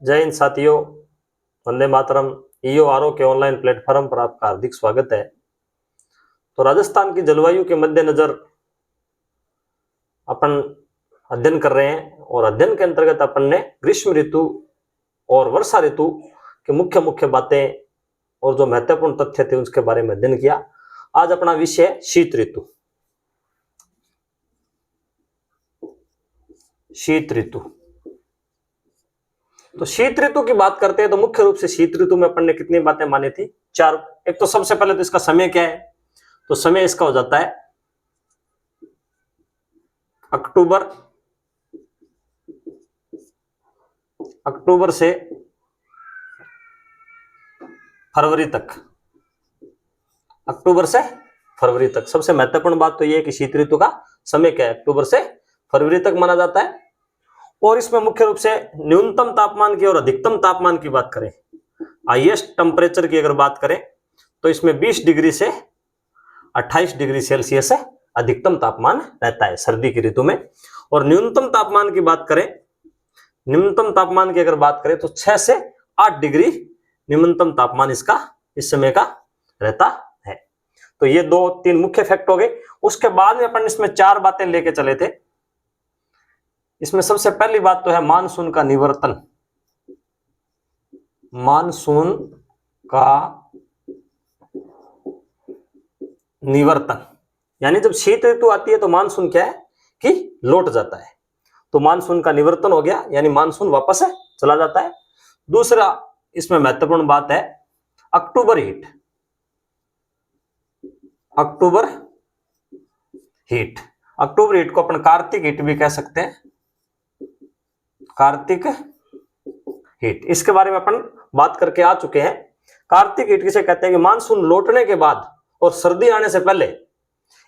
जय हिंद साथियों, वंदे मातरम। EORO के ऑनलाइन प्लेटफॉर्म पर आपका हार्दिक स्वागत है। तो राजस्थान की जलवायु के मद्देनजर अपन अध्ययन कर रहे हैं और अध्ययन के अंतर्गत अपन ने ग्रीष्म ऋतु और वर्षा ऋतु की मुख्य मुख्य बातें और जो महत्वपूर्ण तथ्य थे उसके बारे में अध्ययन किया। आज अपना विषय है शीत ऋतु। शीत ऋतु, तो शीत ऋतु की बात करते हैं तो मुख्य रूप से शीत ऋतु में अपन ने कितनी बातें मानी थी? चार। एक तो सबसे पहले तो इसका समय क्या है, तो समय इसका हो जाता है अक्टूबर से फरवरी तक। अक्टूबर से फरवरी तक सबसे महत्वपूर्ण बात तो यह है कि शीत ऋतु का समय क्या है, अक्टूबर से फरवरी तक माना जाता है। और इसमें मुख्य रूप से न्यूनतम तापमान की और अधिकतम तापमान की बात करें, हाईएस्ट टेम्परेचर की अगर बात करें तो इसमें 20 डिग्री से 28 डिग्री सेल्सियस अधिकतम तापमान रहता है सर्दी की ऋतु में। और न्यूनतम तापमान की बात करें, न्यूनतम तापमान की अगर बात करें तो 6 से 8 डिग्री न्यूनतम तापमान इसका इस समय का रहता है। तो ये दो तीन मुख्य फैक्ट हो गए। उसके बाद में अपन इसमें चार बातें लेके चले थे। इसमें सबसे पहली बात तो है मानसून का निवर्तन। मानसून का निवर्तन यानी जब शीत ऋतु आती है तो मानसून क्या है कि लौट जाता है, तो मानसून का निवर्तन हो गया यानी मानसून वापस चला जाता है। दूसरा इसमें महत्वपूर्ण बात है अक्टूबर हीट। अक्टूबर हीट, अक्टूबर हीट को अपन कार्तिक हीट भी कह सकते हैं, कार्तिक हीट। इसके बारे में अपन बात करके आ चुके हैं। कार्तिक हीट किसे कहते हैं कि मानसून लौटने के बाद और सर्दी आने से पहले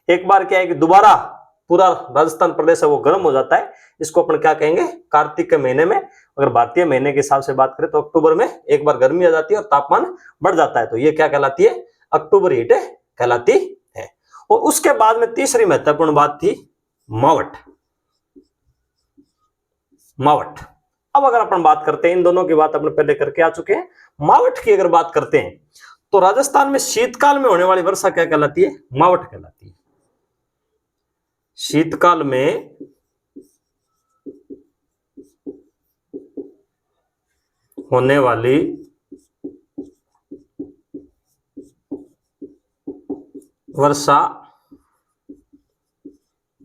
एक बार क्या है कि दोबारा पूरा राजस्थान प्रदेश है वो गर्म हो जाता है। इसको अपन क्या कहेंगे, कार्तिक के महीने में, अगर भारतीय महीने के हिसाब से बात करें तो अक्टूबर में एक बार गर्मी आ जाती है और तापमान बढ़ जाता है, तो ये क्या कहलाती है, अक्टूबर हीट कहलाती है। और उसके बाद में तीसरी महत्वपूर्ण बात थी मावठ। मावठ, अब अगर अपन बात करते हैं, इन दोनों की बात अपन पहले करके आ चुके हैं। मावठ की अगर बात करते हैं तो राजस्थान में शीतकाल में होने वाली वर्षा क्या कहलाती है, मावठ कहलाती है। शीतकाल में होने वाली वर्षा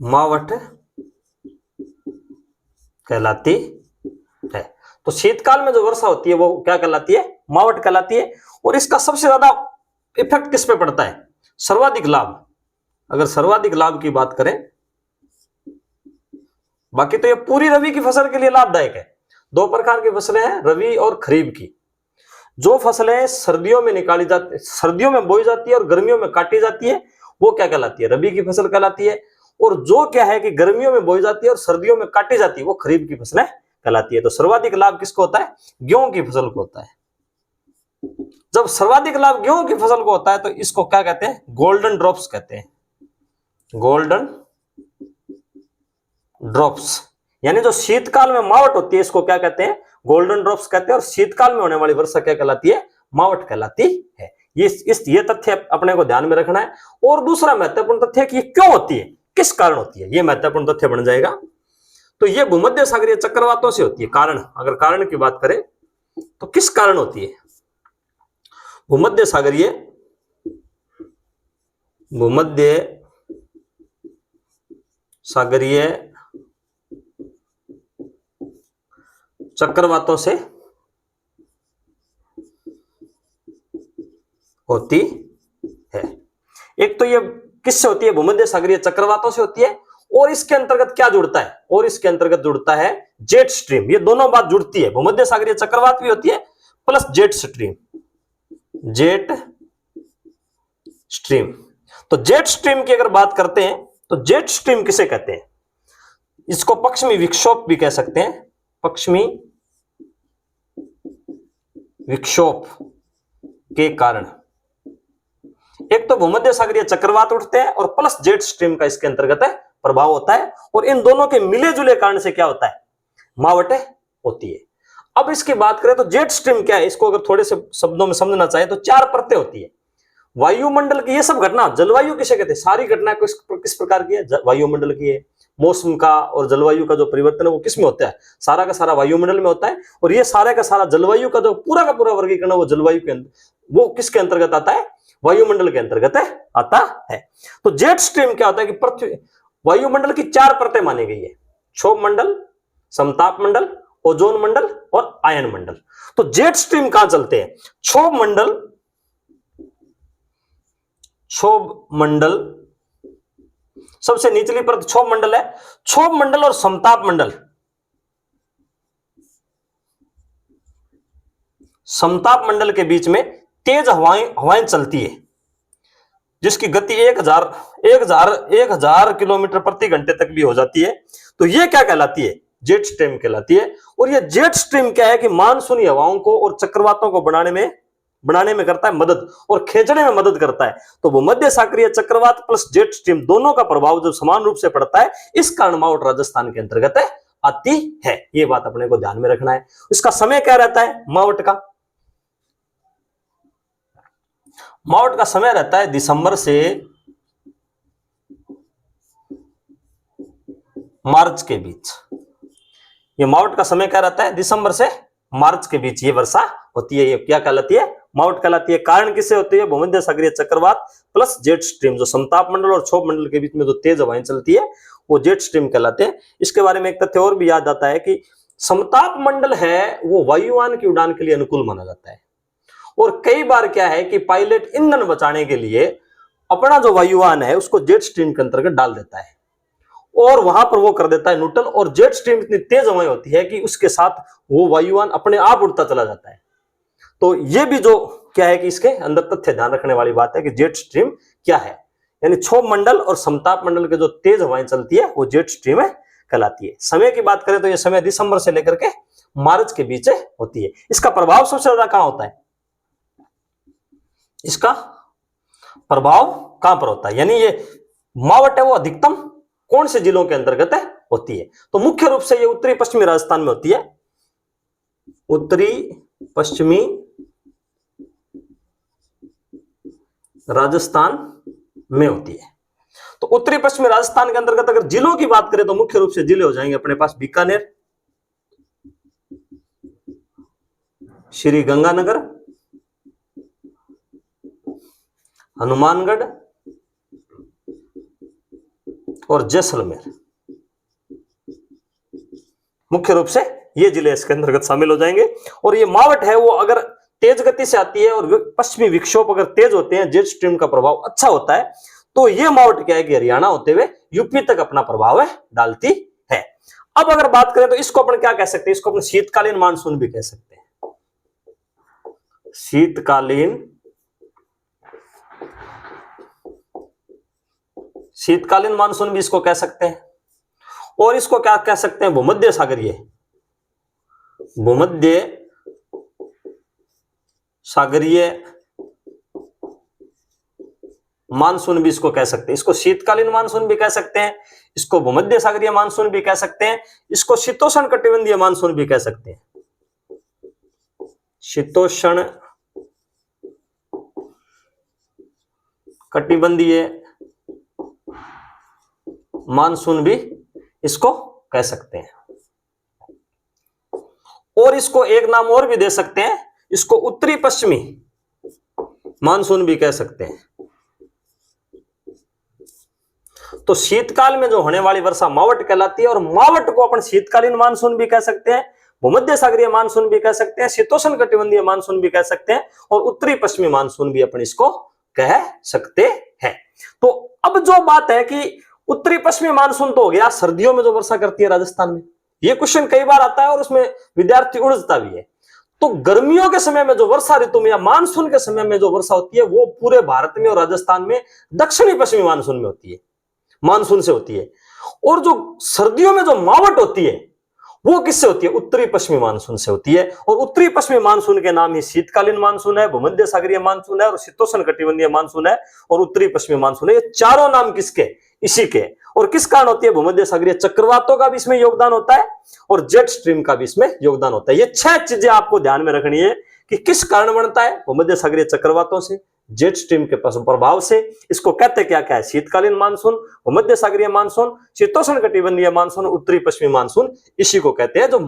मावठ कहलाती है। तो शीतकाल में जो वर्षा होती है वो क्या कहलाती है, मावठ कहलाती है। और इसका सबसे ज्यादा इफेक्ट किस पे पड़ता है, सर्वाधिक लाभ। अगर सर्वाधिक लाभ की बात करें, बाकी तो ये पूरी रबी की फसल के लिए लाभदायक है। दो प्रकार की फसलें हैं, रबी और खरीफ की। जो फसलें सर्दियों में निकाली जाती, सर्दियों में बोई जाती है और गर्मियों में काटी जाती है, वो क्या कहलाती है, रबी की फसल कहलाती है। और जो क्या है कि गर्मियों में बोई जाती है और सर्दियों में काटी जाती है, वो खरीफ की फसलें कहलाती है। तो सर्वाधिक लाभ किसको होता है, गेहूं की फसल को होता है। जब सर्वाधिक लाभ गेहूं की फसल को होता है तो इसको क्या कहते हैं, गोल्डन ड्रॉप्स कहते हैं। गोल्डन ड्रॉप्स यानी जो शीतकाल में मावठ होती है इसको क्या कहते हैं, गोल्डन ड्रॉप्स कहते हैं। और शीतकाल में होने वाली वर्षा क्या कहलाती है, मावठ कहलाती है। ये तथ्य अपने को ध्यान में रखना है। और दूसरा महत्वपूर्ण तथ्य है कि ये क्यों होती है, किस कारण होती है, ये महत्वपूर्ण तथ्य बन जाएगा। तो ये भूमध्य सागरीय चक्रवातों से होती है। कारण, अगर कारण की बात करें तो किस कारण होती है, भूमध्य सागरीय चक्रवातों से होती है। एक तो ये किससे होती है, भूमध्य सागरीय चक्रवातों से होती है। और इसके अंतर्गत क्या जुड़ता है, और इसके अंतर्गत जुड़ता है जेट स्ट्रीम। ये दोनों बात जुड़ती है, भूमध्य सागरीय चक्रवात भी होती है plus jet stream. Jet stream, तो जेट स्ट्रीम की अगर बात करते हैं तो जेट स्ट्रीम किसे कहते हैं, इसको पश्चिमी विक्षोभ भी कह सकते हैं। पश्चिमी विक्षोभ के कारण एक तो भूमध्य सागरीय चक्रवात उठते हैं और प्लस जेट स्ट्रीम का इसके अंतर्गत प्रभाव होता है। और इन दोनों के मिले जुले कारण से क्या होता है, मावठ होती है। अब इसकी बात करें तो जेट स्ट्रीम क्या है, इसको अगर थोड़े से शब्दों में समझना चाहे तो 4 परतें होती है वायुमंडल की। ये सब घटना जलवायु किसे कहते हैं, सारी घटनाएं किस प्रकार की है, वायुमंडल की है। मौसम का और जलवायु का जो परिवर्तन है वो किस में होता है, सारा का सारा वायुमंडल में होता है। और ये सारा का सारा जलवायु का जो पूरा का पूरा वर्गीकरण वो जलवायु के वो किसके अंतर्गत आता है, वायुमंडल के अंतर्गत आता है। तो जेट स्ट्रीम क्या होता है कि पृथ्वी वायुमंडल की 4 परतें मानी गई है, क्षोभ मंडल, समताप मंडल, ओजोन मंडल और आयन मंडल। तो जेट स्ट्रीम कहां चलते हैं, क्षोभ मंडल सबसे निचली परत क्षोभ मंडल है। क्षोभ मंडल और समताप मंडल, समताप मंडल के बीच में तेज हवाएं चलती है जिसकी गति 1000 किलोमीटर प्रति घंटे तक भी हो जाती है। तो ये क्या कहलाती है, जेट स्ट्रीम कहलाती है। और ये जेट स्ट्रीम क्या है कि मानसूनी हवाओं को और चक्रवातों को बनाने में करता है मदद और खींचने में मदद करता है। तो भूमध्य सागरीय चक्रवात प्लस जेट स्ट्रीम दोनों का प्रभाव जब समान रूप से पड़ता है, इस कारण मावट राजस्थान के अंतर्गत आती है। ये बात अपने को ध्यान में रखना है। इसका समय क्या रहता है मावट का समय रहता है दिसंबर से मार्च के बीच। ये मावट का समय क्या रहता है, दिसंबर से मार्च के बीच ये वर्षा होती है। ये क्या कहलाती है, मावट कहलाती है। कारण किससे होती है, भूमध्य सागरीय चक्रवात प्लस जेट स्ट्रीम, जो समताप मंडल और क्षोभ मंडल के बीच में जो तेज हवाएं चलती है वो जेट स्ट्रीम कहलाते हैं। इसके बारे में एक तथ्य और भी याद आता है कि समताप मंडल है वो वायुयान की उड़ान के लिए अनुकूल माना जाता है। और कई बार क्या है कि पायलट ईंधन बचाने के लिए अपना जो वायुयान है उसको जेट स्ट्रीम के अंतर्गत डाल देता है और वहां पर वो कर देता है न्यूट्रल। और जेट स्ट्रीम इतनी तेज हवाएं होती है कि उसके साथ वो वायुयान अपने आप उड़ता चला जाता है। तो ये भी जो क्या है कि इसके अंदर तथ्य ध्यान रखने वाली बात है कि जेट स्ट्रीम क्या है, यानी क्षोभ मंडल और समताप मंडल के जो तेज हवाएं चलती है वो जेट स्ट्रीम कहलाती है। समय की बात करें तो ये समय दिसंबर से लेकर के मार्च के बीच होती है। इसका प्रभाव सबसे ज्यादा कहां होता है, इसका प्रभाव कहां पर होता है, यानी ये मावट है वो अधिकतम कौन से जिलों के अंतर्गत होती है। तो मुख्य रूप से ये उत्तरी पश्चिमी राजस्थान में होती है, उत्तरी पश्चिमी राजस्थान में होती है। तो उत्तरी पश्चिमी राजस्थान के अंतर्गत अगर जिलों की बात करें तो मुख्य रूप से जिले हो जाएंगे अपने पास बीकानेर, श्री गंगानगर, हनुमानगढ़ और जैसलमेर। मुख्य रूप से ये जिले इसके अंतर्गत शामिल हो जाएंगे। और ये मावट है वो अगर तेज गति से आती है और पश्चिमी विक्षोभ अगर तेज होते हैं, जेट स्ट्रीम का प्रभाव अच्छा होता है, तो ये मावट क्या है कि हरियाणा होते हुए यूपी तक अपना प्रभाव डालती है। अब अगर बात करें तो इसको अपन क्या कह सकते हैं, इसको अपन शीतकालीन मानसून भी कह सकते हैं। शीतकालीन मानसून भी इसको कह सकते हैं। और इसको क्या कह सकते हैं, भूमध्य सागरीय मानसून भी इसको कह सकते हैं। इसको शीतकालीन मानसून भी कह सकते हैं, इसको भूमध्य सागरीय मानसून भी कह सकते हैं, इसको शीतोष्ण कटिबंधीय मानसून भी कह सकते हैं। शीतोष्ण कटिबंधीय मानसून भी इसको कह सकते हैं। और इसको एक नाम और भी दे सकते हैं, इसको उत्तरी पश्चिमी मानसून भी कह सकते हैं। तो शीतकाल में जो होने वाली वर्षा मावट कहलाती है और मावट को अपन शीतकालीन मानसून भी कह सकते हैं, भूमध्य सागरीय मानसून भी कह सकते हैं, शीतोष्ण कटिबंधीय मानसून भी कह सकते हैं और उत्तरी पश्चिमी मानसून भी अपन इसको कह सकते हैं। तो अब जो बात है कि उत्तरी पश्चिमी मानसून तो हो गया, सर्दियों में जो वर्षा करती है राजस्थान में, ये क्वेश्चन कई बार आता है और उसमें विद्यार्थी उलझता भी है। तो गर्मियों के समय में जो वर्षा ऋतु में या मानसून के समय में जो वर्षा होती है वो पूरे भारत में और राजस्थान में दक्षिणी पश्चिमी मानसून में होती है, मानसून से होती है। और जो सर्दियों में जो मावट होती है वो किससे होती है, उत्तरी पश्चिमी मानसून से होती है। और उत्तरी पश्चिमी मानसून के नाम ही शीतकालीन मानसून है, भूमध्य सागरीय मानसून है और शीतोष्ण कटिबंधीय मानसून है और उत्तरी पश्चिमी मानसून है। ये चारों नाम किसके, इसी के। और किस कारण होती है? भूमध्य सागरीय चक्रवातों का भी इसमें योगदान होता है और जेट स्ट्रीम का भी इसमें योगदान होता है। ये 6 चीजें आपको ध्यान में रखनी है कि किस कारण बनता है? भूमध्य सागरीय चक्रवातों से, जेट स्ट्रीम के प्रभाव से। इसको कहते क्या क्या है? शीतकालीन मानसून, भूमध्य सागरीय मानसून, शीतोष्ण कटिबंधीय मानसून, उत्तरी पश्चिमी मानसून, इसी को कहते हैं जो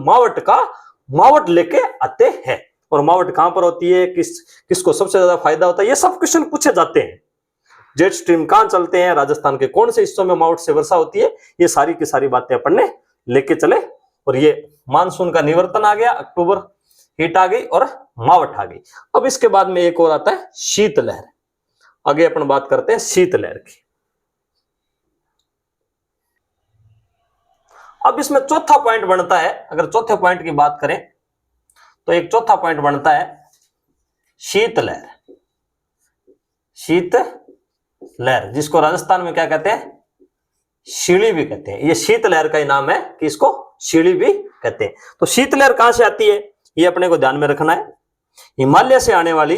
मावट लेके आते हैं। और मावट कहां पर होती है, किसको सबसे ज्यादा फायदा होता है, ये सब क्वेश्चन पूछे जाते हैं। जेट स्ट्रीम कहां चलते हैं, राजस्थान के कौन से हिस्सों में मावट से वर्षा होती है, ये सारी की सारी बातें अपन ने लेके चले। और ये मानसून का निवर्तन आ गया, अक्टूबर हीट आ गई और मावट आ गई। अब इसके बाद में एक और आता है शीतलहर। आगे अपन बात करते हैं शीतलहर की। अब इसमें चौथा पॉइंट बनता है, अगर चौथे पॉइंट की बात करें तो एक चौथा पॉइंट बनता है शीतलहर। शीतलहर जिसको राजस्थान में क्या कहते हैं? शीली भी कहते हैं। ये शीतलहर का ही नाम है कि इसको शीली भी कहते हैं। तो शीतलहर कहां से आती है, ये अपने को ध्यान में रखना है। हिमालय से आने वाली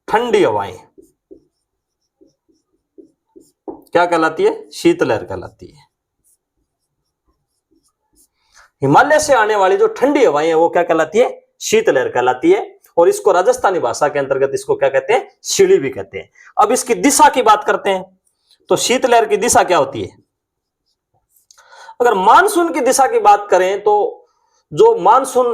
ठंडी हवाएं क्या कहलाती है? शीतलहर कहलाती है। हिमालय से आने वाली जो ठंडी हवाएं है वो क्या कहलाती है? शीतलहर कहलाती है। और इसको राजस्थानी भाषा के अंतर्गत इसको क्या कहते हैं? शीली भी कहते हैं। अब इसकी दिशा की बात करते हैं तो शीतलहर की दिशा क्या होती है? अगर मानसून की दिशा की बात करें तो जो मानसून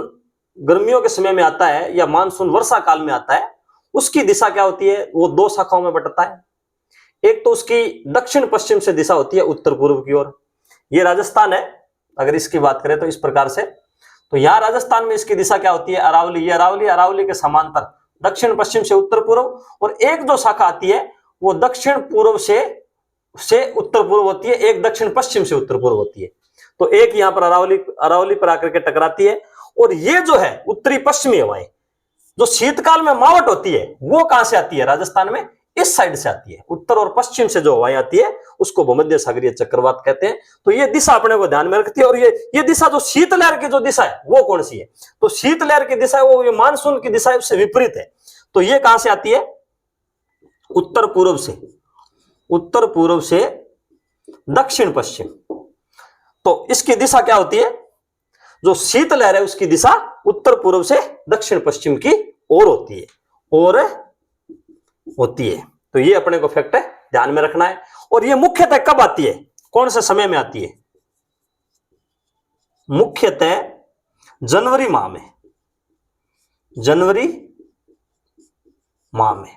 गर्मियों के समय में आता है या मानसून वर्षा काल में आता है, उसकी दिशा क्या होती है? वो 2 शाखाओं में बंटता है। एक तो उसकी दक्षिण पश्चिम से दिशा होती है उत्तर पूर्व की ओर। ये राजस्थान है, अगर इसकी बात करें तो इस प्रकार से, तो यहां राजस्थान में इसकी दिशा क्या होती है? अरावली। ये अरावली के समांतर दक्षिण पश्चिम से उत्तर पूर्व। और एक जो शाखा आती है वो दक्षिण पूर्व से उत्तर पूर्व होती है, एक दक्षिण पश्चिम से उत्तर पूर्व होती है। तो एक यहां पर अरावली पर आकर के टकराती है। और ये जो है उत्तरी पश्चिमी हवाएं, जो शीतकाल में मावट होती है, वो कहां से आती है? राजस्थान में इस साइड से आती है। उत्तर और पश्चिम से जो हवाएं आती है उसको भूमध्य सागरीय चक्रवात कहते हैं। तो ये दिशा अपने को ध्यान में रखती है। और ये दिशा जो शीतलहर की जो दिशा है वो कौन सी है? तो शीतलहर की दिशा है वो ये मानसून की दिशा है उससे विपरीत है। तो ये कहां से आती है? उत्तर पूर्व से दक्षिण पश्चिम। तो इसकी दिशा क्या होती है? जो शीतलहर है उसकी दिशा उत्तर पूर्व से दक्षिण पश्चिम की ओर होती है। तो ये अपने को फैक्ट है, ध्यान में रखना है। और ये मुख्यतः कब आती है, कौन से समय में आती है? मुख्यतः जनवरी माह में।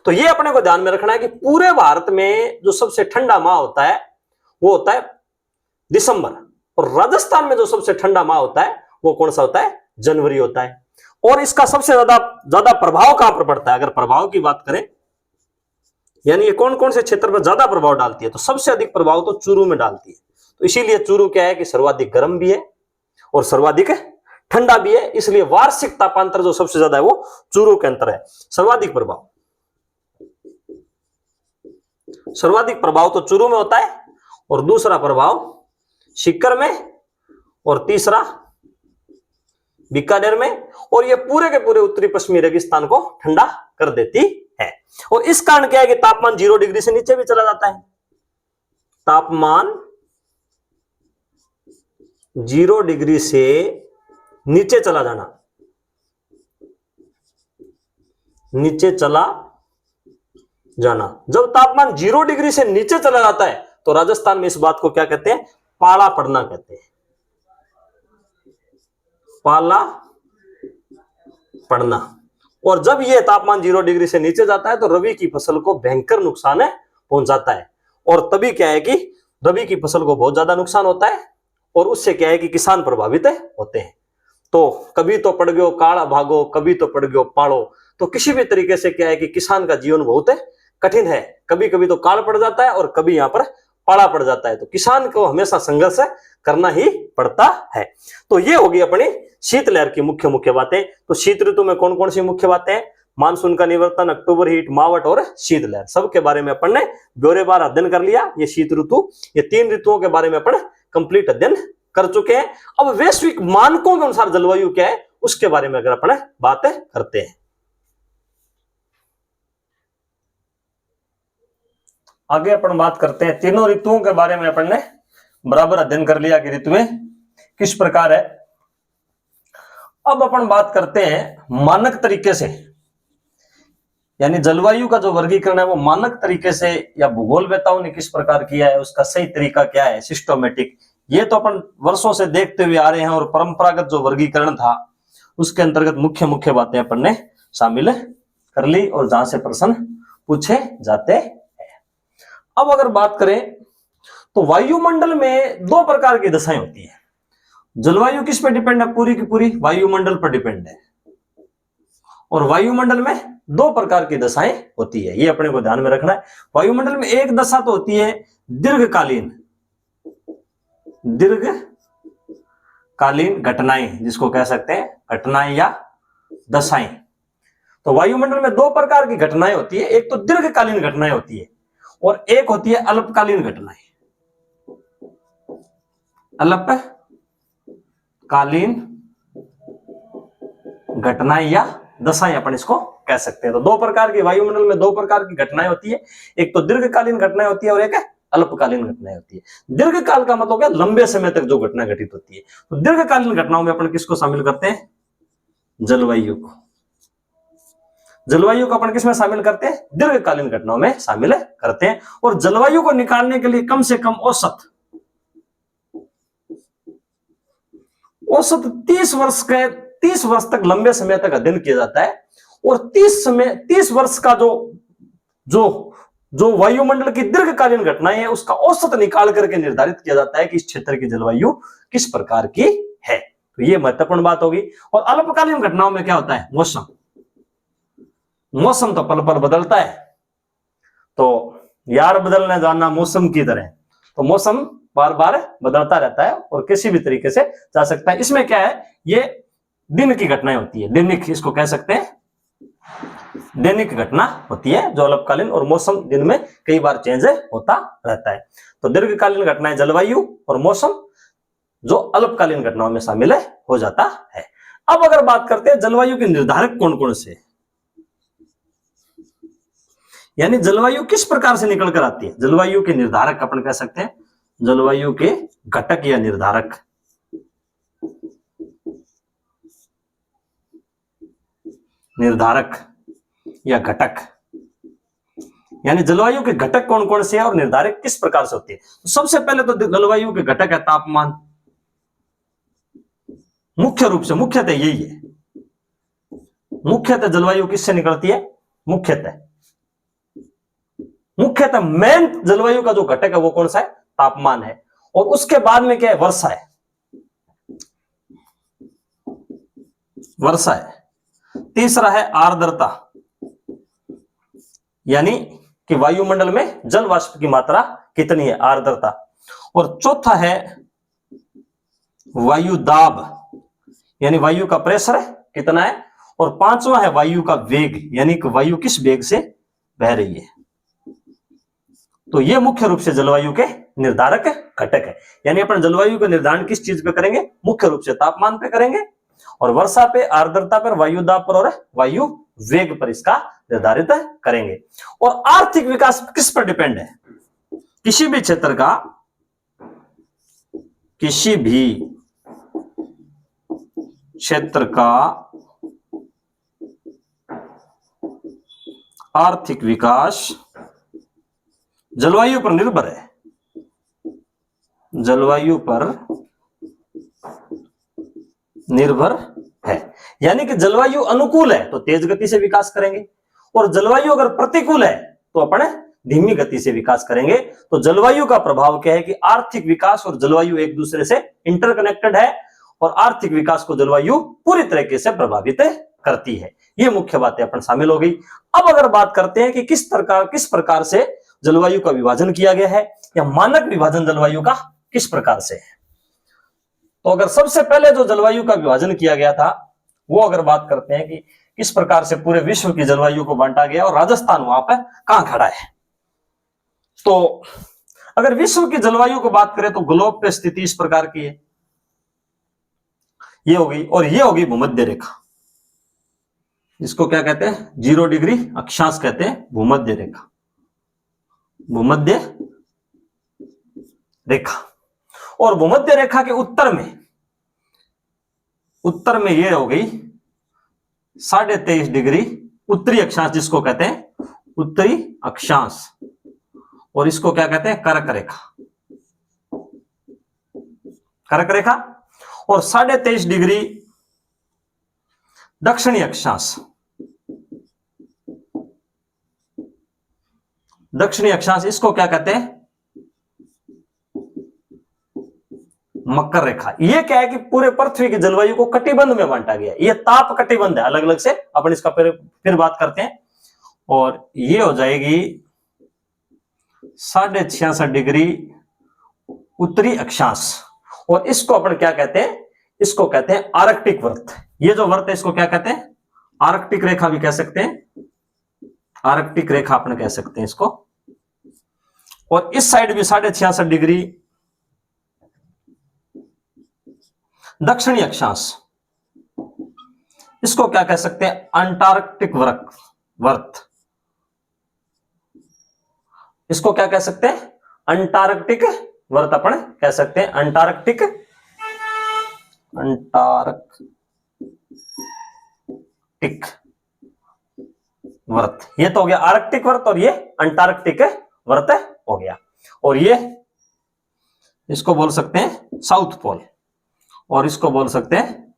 तो ये अपने को ध्यान में रखना है कि पूरे भारत में जो सबसे ठंडा माह होता है वो होता है दिसंबर। और राजस्थान में जो सबसे ठंडा माह होता है वो कौन सा होता है? जनवरी होता है। और इसका सबसे ज्यादा प्रभाव कहां पर पड़ता है? अगर प्रभाव की बात करें, यानी ये कौन कौन से क्षेत्र पर ज्यादा प्रभाव डालती है, तो सबसे अधिक प्रभाव तो चूरू में डालती है। तो इसीलिए चूरू क्या है कि सर्वाधिक गर्म भी है और सर्वाधिक ठंडा भी है। इसलिए वार्षिक तापांतर जो सबसे ज्यादा है वो चूरू के अंतर है। सर्वाधिक प्रभाव तो चूरू में होता है, और दूसरा प्रभाव सीकर में, और तीसरा बीकानेर में। और ये पूरे के पूरे उत्तरी पश्चिमी रेगिस्तान को ठंडा कर देती है। और इस कारण क्या है कि तापमान 0 डिग्री से नीचे भी चला जाता है। तापमान 0 डिग्री से नीचे चला जाना। जब तापमान 0 डिग्री से नीचे चला जाता है तो राजस्थान में इस बात को क्या कहते हैं? पाला पड़ना कहते हैं। पाला पड़ना। और जब यह तापमान 0 डिग्री से नीचे जाता है तो रबी की फसल को भयंकर नुकसान पहुंचाता है। और तभी क्या है कि रबी की फसल को बहुत ज्यादा नुकसान होता है, और उससे क्या है कि किसान प्रभावित होते हैं। तो कभी तो पड़ गयो काला भागो, कभी तो पड़ गयो पाड़ो। तो किसी भी तरीके से क्या है कि किसान का जीवन बहुत कठिन है। कभी कभी तो काल पड़ जाता है और कभी यहां पर पाड़ा पड़ जाता है। तो किसान को हमेशा संघर्ष करना ही पड़ता है। तो ये होगी अपनी शीतलहर की मुख्य बातें। तो शीत ऋतु में कौन कौन सी मुख्य बातें हैं? मानसून का निवर्तन, अक्टूबर हीट, मावट और शीतलहर, सबके बारे में अपन ने ब्यौरेवार अध्ययन कर लिया। ये शीत ऋतु, ये 3 ऋतुओं के बारे में अपन कंप्लीट अध्ययन कर चुके हैं। अब वैश्विक मानकों के अनुसार जलवायु क्या है उसके बारे में अगर अपन बातें करते हैं। आगे अपन बात करते हैं तीनों ऋतुओं के बारे में। अपन ने बराबर अध्ययन कर लिया कि ऋतुएं किस प्रकार है। अब अपन बात करते हैं मानक तरीके से, यानी जलवायु का जो वर्गीकरण है वो मानक तरीके से या भूगोलवेताओं ने किस प्रकार किया है, उसका सही तरीका क्या है, सिस्टोमेटिक। ये तो अपन वर्षों से देखते हुए आ रहे हैं और परंपरागत जो वर्गीकरण था उसके अंतर्गत मुख्य मुख्य बातें अपन ने शामिल कर ली और जहां से प्रश्न पूछे जाते हैं। अब अगर बात करें तो वायुमंडल में दो प्रकार की दशाएं होती है। जलवायु किस पे डिपेंड है? पूरी की पूरी वायुमंडल पर डिपेंड है। और वायुमंडल में दो प्रकार की दशाएं होती है, ये अपने को ध्यान में रखना है। वायुमंडल में एक दशा तो होती है दीर्घकालीन घटनाएं, जिसको कह सकते हैं घटनाएं या दशाएं। तो वायुमंडल में दो प्रकार की घटनाएं होती है, एक तो दीर्घकालीन घटनाएं होती है और एक होती है अल्पकालीन घटनाएं। अल्पकालीन घटनाएं या दशाएं अपन इसको कह सकते हैं। तो दो प्रकार की वायुमंडल में दो प्रकार की घटनाएं होती है, एक तो दीर्घकालीन घटनाएं होती है और एक अल्पकालीन घटनाएं होती है। दीर्घकाल का मतलब क्या? लंबे समय तक जो घटना घटित होती है। तो दीर्घकालीन घटनाओं में अपन किसको शामिल करते हैं? जलवायु को। जलवायु को अपन किसमें शामिल करते हैं? दीर्घकालीन घटनाओं में शामिल करते हैं। और जलवायु को निकालने के लिए कम से कम औसत 30 वर्ष तक लंबे समय तक अध्ययन किया जाता है। और 30 वर्ष का जो वायुमंडल की दीर्घकालीन घटनाएं हैं उसका औसत निकाल करके निर्धारित किया जाता है कि इस क्षेत्र की जलवायु किस प्रकार की है। तो ये महत्वपूर्ण बात होगी। और अल्पकालीन घटनाओं में क्या होता है? मौसम तो पल पल बदलता है। तो यार बदलने जाना मौसम की तरह, तो मौसम बार बार बदलता रहता है और किसी भी तरीके से जा सकता है। इसमें क्या है? ये दिन की घटनाएं होती है, दैनिक, इसको कह सकते हैं दैनिक घटना होती है जो अल्पकालीन, और मौसम दिन में कई बार चेंज होता रहता है। तो दीर्घकालीन घटनाएं जलवायु और मौसम जो अल्पकालीन घटनाओं में शामिल हो जाता है। अब अगर बात करते हैं जलवायु के निर्धारक कौन कौन से, यानी जलवायु किस प्रकार से निकल कर आती है। जलवायु के निर्धारक अपन कह सकते हैं जलवायु के घटक या निर्धारक। या घटक, यानी जलवायु के घटक कौन कौन से हैं और निर्धारक किस प्रकार से होते हैं। तो सबसे पहले तो जलवायु के घटक है तापमान। मुख्यतः यही है। मुख्यतः जलवायु किससे निकलती है? मुख्यतः मेन जलवायु का जो घटक है वो कौन सा है? तापमान है। और उसके बाद में क्या है? वर्षा है। तीसरा है आर्द्रता, यानी कि वायुमंडल में जल वाष्प की मात्रा कितनी है, आर्द्रता। और चौथा है वायु दाब, यानी वायु का प्रेशर कितना है। और पांचवा है वायु का वेग, यानी कि वायु किस वेग से बह रही है। तो ये मुख्य रूप से जलवायु के निर्धारक घटक है। यानी अपन जलवायु का निर्धारण किस चीज पे करेंगे? मुख्य रूप से तापमान पे करेंगे, और वर्षा पे, आर्द्रता पर, वायु दाब पर और वायु वेग पर इसका निर्धारित करेंगे। और आर्थिक विकास किस पर डिपेंड है? किसी भी क्षेत्र का आर्थिक विकास जलवायु पर निर्भर है। यानी कि जलवायु अनुकूल है तो तेज गति से विकास करेंगे, और जलवायु अगर प्रतिकूल है तो अपन धीमी गति से विकास करेंगे। तो जलवायु का प्रभाव क्या है कि आर्थिक विकास और जलवायु एक दूसरे से इंटरकनेक्टेड है, और आर्थिक विकास को जलवायु पूरी तरीके से प्रभावित करती है। ये मुख्य बातें अपन शामिल हो गई। अब अगर बात करते हैं कि किस प्रकार से जलवायु का विभाजन किया गया है, या मानक विभाजन जलवायु का किस प्रकार से है। तो अगर सबसे पहले जो जलवायु का विभाजन किया गया था वो अगर बात करते हैं कि किस प्रकार से पूरे विश्व की जलवायु को बांटा गया और राजस्थान वहां पर कहां खड़ा है। तो अगर विश्व की जलवायु को बात करें तो ग्लोब पे स्थिति इस प्रकार की है, ये होगी, और ये होगी भूमध्य रेखा, जिसको क्या कहते हैं, 0 डिग्री अक्षांश कहते हैं, भूमध्य रेखा, भूमध्य रेखा। और भूमध्य रेखा के उत्तर में ये हो गई 23.5 डिग्री उत्तरी अक्षांश, जिसको कहते हैं उत्तरी अक्षांश, और इसको क्या कहते हैं, कर्क रेखा, कर्क रेखा। और 23.5 डिग्री दक्षिणी अक्षांश, दक्षिणी अक्षांश, इसको क्या कहते हैं, मकर रेखा। ये क्या है कि पूरे पृथ्वी की जलवायु को कटिबंध में बांटा गया, ये ताप कटिबंध है, अलग अलग से अपन इसका फिर बात करते हैं। और ये हो जाएगी 66.5 डिग्री उत्तरी अक्षांश, और इसको अपन क्या कहते हैं, इसको कहते हैं आर्कटिक व्रत। ये जो व्रत है इसको क्या कहते हैं, आर्कटिक रेखा भी कह सकते हैं, आर्कटिक रेखा अपन कह सकते हैं इसको। और इस साइड भी 66.5 डिग्री दक्षिणी अक्षांश, इसको क्या कह सकते हैं, अंटार्कटिक व्रत, इसको क्या कह सकते हैं, अंटार्कटिक व्रत अपन कह सकते हैं, अंटार्कटिक व्रत। ये तो हो गया आर्कटिक व्रत, और ये अंटार्कटिक व्रत हो गया। और ये इसको बोल सकते हैं साउथ पोल, और इसको बोल सकते हैं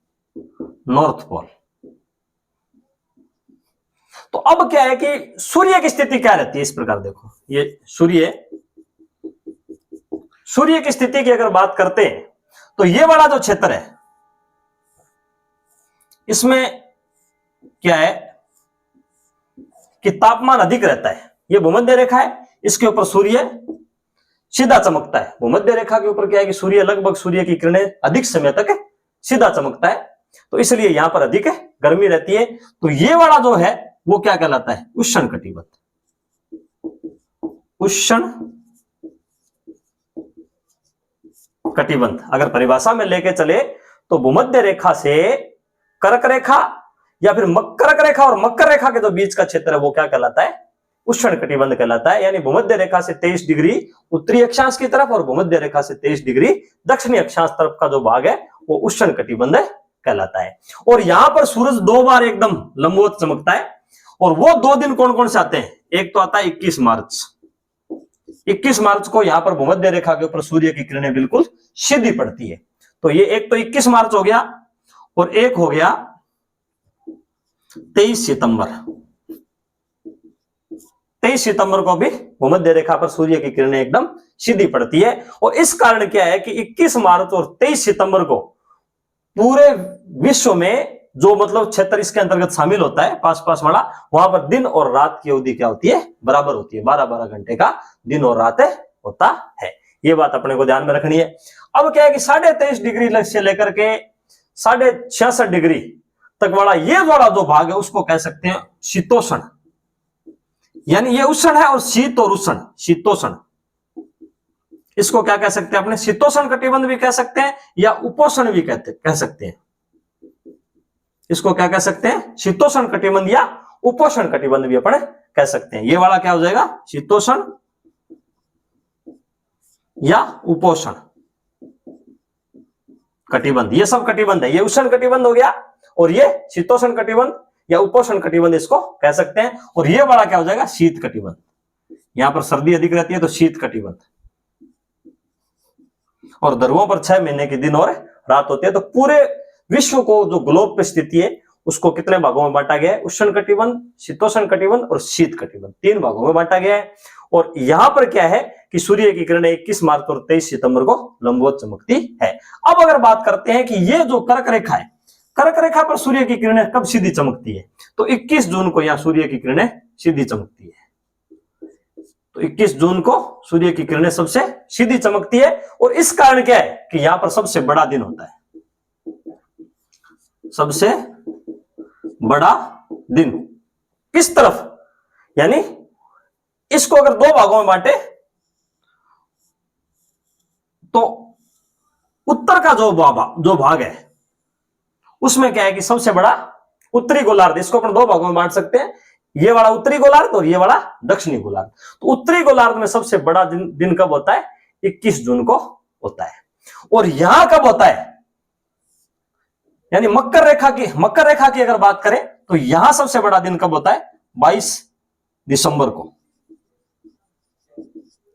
नॉर्थ पोल। तो अब क्या है कि सूर्य की स्थिति क्या रहती है, इस प्रकार देखो, ये सूर्य की स्थिति की अगर बात करते हैं तो ये वाला जो क्षेत्र है, इसमें क्या है कि तापमान अधिक रहता है। ये भूमध्य रेखा है, इसके ऊपर सूर्य सीधा चमकता है। भूमध्य रेखा के ऊपर क्या है कि सूर्य लगभग, सूर्य की किरणें अधिक समय तक सीधा चमकता है, तो इसलिए यहां पर अधिक गर्मी रहती है। तो ये वाला जो है वो क्या कहलाता है, उष्ण कटिबंध, उष्ण कटिबंध। अगर परिभाषा में लेके चले तो भूमध्य रेखा से कर्क रेखा या फिर कर्क रेखा और मकर रेखा के जो बीच का क्षेत्र है वो क्या कहलाता है, उष्ण कटिबंध कहलाता है। यानी भूमध्य रेखा से 23 डिग्री उत्तरी अक्षांश की तरफ और भूमध्य रेखा से 23 डिग्री दक्षिणी अक्षांश तरफ का जो भाग है वो उष्ण कटिबंध कहलाता है। और यहां पर सूरज 2 बार एकदम लंबवत चमकता है, और वो 2 दिन कौन कौन से आते हैं, एक तो आता है 21 मार्च। 21 मार्च को यहां पर भूमध्य रेखा के ऊपर सूर्य की किरणें बिल्कुल सीधी पड़ती है। तो ये एक तो 21 मार्च हो गया, और एक हो गया 23 सितंबर। 23 सितंबर को भी भूमध्य रेखा पर सूर्य की किरणें एकदम सीधी पड़ती है। और इस कारण क्या है कि 21 मार्च और 23 सितंबर को पूरे विश्व में जो मतलब क्षेत्र इसके अंतर्गत शामिल होता है, पास वाला, वहां पर दिन और रात की अवधि क्या होती है, बराबर होती है। 12-12 घंटे का दिन और रात होता है। ये बात अपने को ध्यान में रखनी है। अब क्या है कि 23.5 डिग्री से लेकर के 66.5 डिग्री तक वाला ये वाला जो भाग है उसको कह सकते हैं शीतोष्ण। यानी ये उष्ण है, और शीत और उष्ण, शीतोष्ण, इसको क्या कह सकते हैं अपने, शीतोष्ण कटिबंध भी कह सकते हैं या उपोष्ण भी कह सकते हैं। इसको क्या कह सकते हैं, शीतोष्ण कटिबंध या उपोष्ण कटिबंध भी अपन कह सकते हैं। ये वाला क्या हो जाएगा, शीतोष्ण या उपोष्ण कटिबंध। ये सब कटिबंध है, ये उष्ण कटिबंध हो गया, और ये शीतोष्ण कटिबंध या उपोष्ण कटिबंध इसको कह सकते हैं। और ये वाला क्या हो जाएगा, शीत कटिबंध। यहां पर सर्दी अधिक रहती है तो शीत कटिबंध। और ध्रुवों पर 6 महीने के दिन और रात होती है। तो पूरे विश्व को जो ग्लोब पे स्थिति है उसको कितने भागों में बांटा गया है, उष्ण कटिबंध, शीतोष्ण कटिबंध और शीत कटिबंध, 3 भागों में बांटा गया है। और यहां पर क्या है कि सूर्य की किरणें 21 मार्च और 23 सितंबर को लंबवत चमकती है। अब अगर बात करते हैं कि ये जो कर्क रेखा है, कर्क रेखा पर सूर्य की किरणें कब सीधी चमकती है, तो 21 जून को यहां सूर्य की किरणें सीधी चमकती है। तो 21 जून को सूर्य की किरणें सबसे सीधी चमकती है। और इस कारण क्या है कि यहां पर सबसे बड़ा दिन होता है, सबसे बड़ा दिन किस तरफ, यानी इसको अगर 2 भागों में बांटे तो उत्तर का जो भाग है उसमें क्या है कि सबसे बड़ा उत्तरी गोलार्ध, इसको अपन दो भागों में बांट सकते हैं, ये वाला उत्तरी गोलार्ध और ये वाला दक्षिणी गोलार्ध। तो उत्तरी गोलार्ध में सबसे बड़ा दिन कब होता है? 21 जून को होता है। और यहां कब होता है? यानी मकर रेखा की अगर बात करें तो यहां सबसे बड़ा दिन कब होता है? 22 दिसंबर को।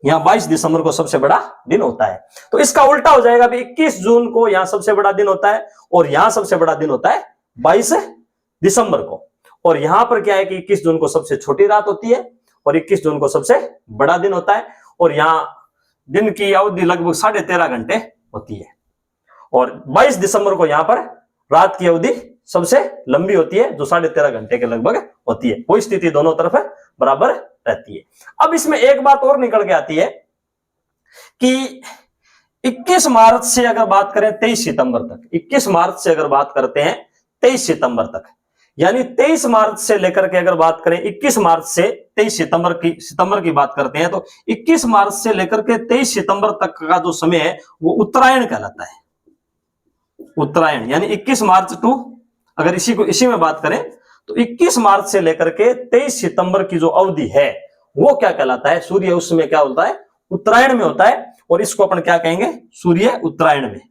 यहां 22 दिसंबर को सबसे बड़ा दिन होता है। तो इसका उल्टा हो जाएगा, 21 जून को यहां सबसे बड़ा दिन होता है और यहां सबसे बड़ा दिन होता है 22 दिसंबर को। और यहां पर क्या है कि 21 जून को सबसे छोटी रात होती है और 21 जून को सबसे बड़ा दिन होता है। और यहां दिन की अवधि लगभग 13.5 घंटे होती है और 22 दिसंबर को यहां पर रात की अवधि सबसे लंबी होती है, जो 13.5 घंटे के लगभग होती है। वो स्थिति दोनों तरफ बराबर रहती है। अब इसमें एक बात और निकल के आती है कि 21 मार्च से अगर बात करें 23 सितंबर तक, 21 मार्च से अगर बात करते हैं 23 सितंबर तक, यानी 23 मार्च से लेकर के अगर बात करें 21 मार्च से 23 सितंबर की बात करते हैं, तो 21 मार्च से लेकर के 23 सितंबर तक का जो समय है वो उत्तरायण कहलाता है। उत्तरायण यानी 21 मार्च टू, अगर इसी में बात करें तो 21 मार्च से लेकर के 23 सितंबर की जो अवधि है वो क्या कहलाता है? सूर्य उसमें क्या होता है? उत्तरायण में होता है। और इसको अपन क्या कहेंगे? सूर्य उत्तरायण में,